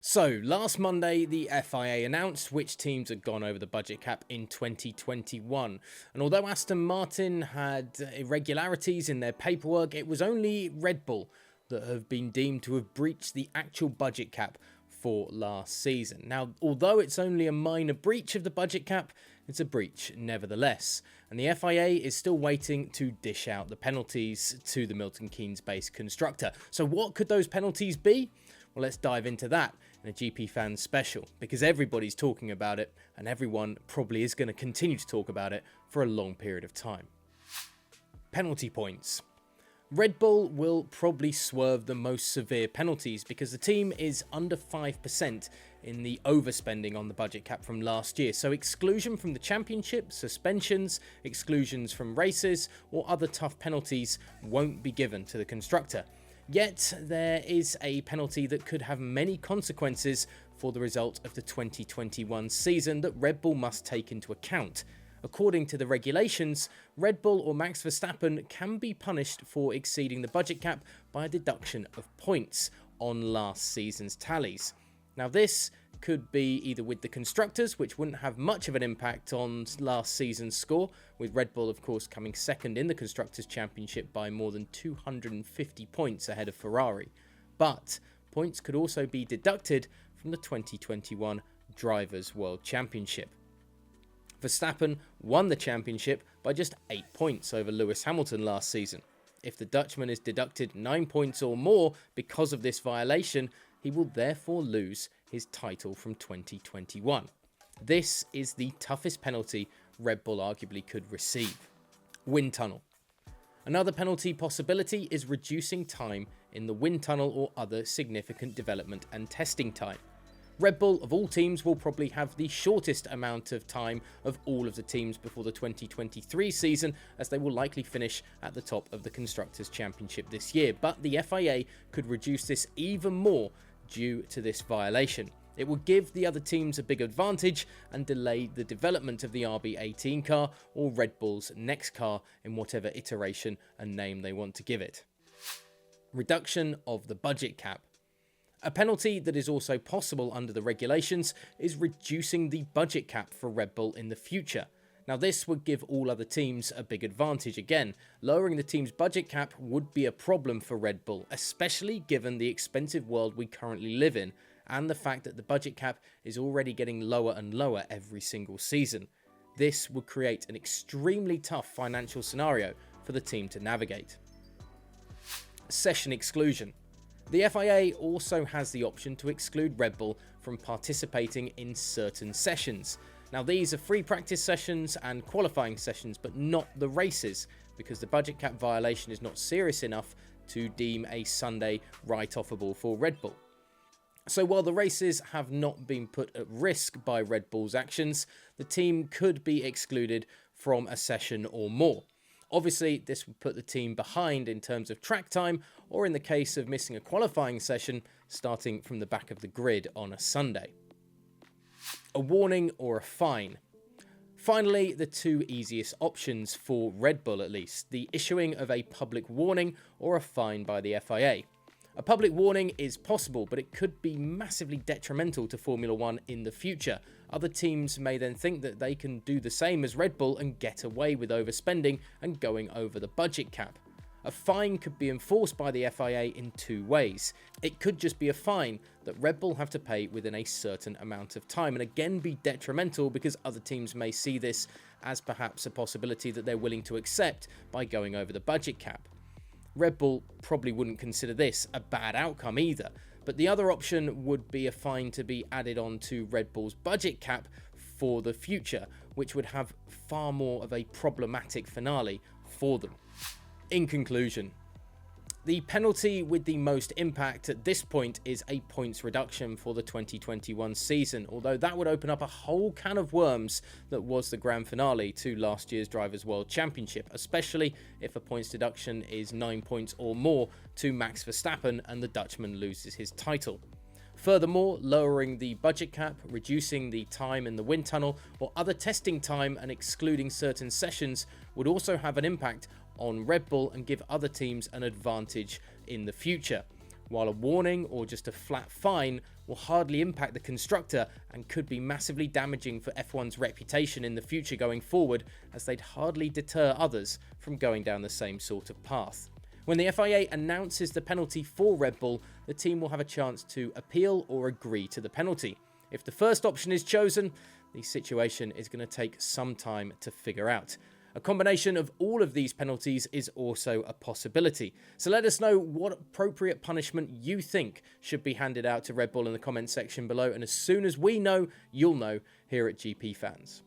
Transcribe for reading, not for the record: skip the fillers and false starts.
So, last Monday, the FIA announced which teams had gone over the budget cap in 2021. And although Aston Martin had irregularities in their paperwork, it was only Red Bull that have been deemed to have breached the actual budget cap for last season. Now, although it's only a minor breach of the budget cap, it's a breach nevertheless. And the FIA is still waiting to dish out the penalties to the Milton Keynes-based constructor. So what could those penalties be? Well, let's dive into that in a GPFans Special, because everybody's talking about it and everyone probably is going to continue to talk about it for a long period of time. Penalty points. Red Bull will probably swerve the most severe penalties because the team is under 5% in the overspending on the budget cap from last year. So exclusion from the championship, suspensions, exclusions from races or other tough penalties won't be given to the constructor. Yet there is a penalty that could have many consequences for the result of the 2021 season that Red Bull must take into account. According to the regulations, Red Bull or Max Verstappen can be punished for exceeding the budget cap by a deduction of points on last season's tallies. Now this could be either with the constructors, which wouldn't have much of an impact on last season's score, with Red Bull of course coming second in the Constructors' Championship by more than 250 points ahead of Ferrari. But points could also be deducted from the 2021 Drivers' World Championship. Verstappen won the championship by just 8 points over Lewis Hamilton last season. If the Dutchman is deducted 9 points or more because of this violation, he will therefore lose his title from 2021. This is the toughest penalty Red Bull arguably could receive. Wind tunnel. Another penalty possibility is reducing time in the wind tunnel or other significant development and testing time. Red Bull, of all teams, will probably have the shortest amount of time of all of the teams before the 2023 season, as they will likely finish at the top of the Constructors' Championship this year. But the FIA could reduce this even more due to this violation. It will give the other teams a big advantage and delay the development of the RB18 car or Red Bull's next car in whatever iteration and name they want to give it. Reduction of the budget cap. A penalty that is also possible under the regulations is reducing the budget cap for Red Bull in the future. Now this would give all other teams a big advantage again. Lowering the team's budget cap would be a problem for Red Bull, especially given the expensive world we currently live in and the fact that the budget cap is already getting lower and lower every single season. This would create an extremely tough financial scenario for the team to navigate. Session exclusion. The FIA also has the option to exclude Red Bull from participating in certain sessions. Now these are free practice sessions and qualifying sessions, but not the races, because the budget cap violation is not serious enough to deem a Sunday write-offable for Red Bull. So while the races have not been put at risk by Red Bull's actions, the team could be excluded from a session or more. Obviously, this would put the team behind in terms of track time, or in the case of missing a qualifying session, starting from the back of the grid on a Sunday. A warning or a fine. Finally, the two easiest options for Red Bull at least, the issuing of a public warning or a fine by the FIA. A public warning is possible, but it could be massively detrimental to Formula One in the future. Other teams may then think that they can do the same as Red Bull and get away with overspending and going over the budget cap. A fine could be enforced by the FIA in two ways. It could just be a fine that Red Bull have to pay within a certain amount of time, and again be detrimental because other teams may see this as perhaps a possibility that they're willing to accept by going over the budget cap. Red Bull probably wouldn't consider this a bad outcome either, but the other option would be a fine to be added on to Red Bull's budget cap for the future, which would have far more of a problematic finale for them. In conclusion, the penalty with the most impact at this point is a points reduction for the 2021 season, although that would open up a whole can of worms that was the grand finale to last year's Drivers' World Championship, especially if a points deduction is 9 points or more to Max Verstappen and the Dutchman loses his title. Furthermore, lowering the budget cap, reducing the time in the wind tunnel or other testing time and excluding certain sessions would also have an impact on Red Bull and give other teams an advantage in the future, while a warning or just a flat fine will hardly impact the constructor and could be massively damaging for F1's reputation in the future going forward, as they'd hardly deter others from going down the same sort of path. When the FIA announces the penalty for Red Bull, the team will have a chance to appeal or agree to the penalty. If the first option is chosen, the situation is going to take some time to figure out. A combination of all of these penalties is also a possibility. So let us know what appropriate punishment you think should be handed out to Red Bull in the comment section below. And as soon as we know, you'll know here at GP Fans.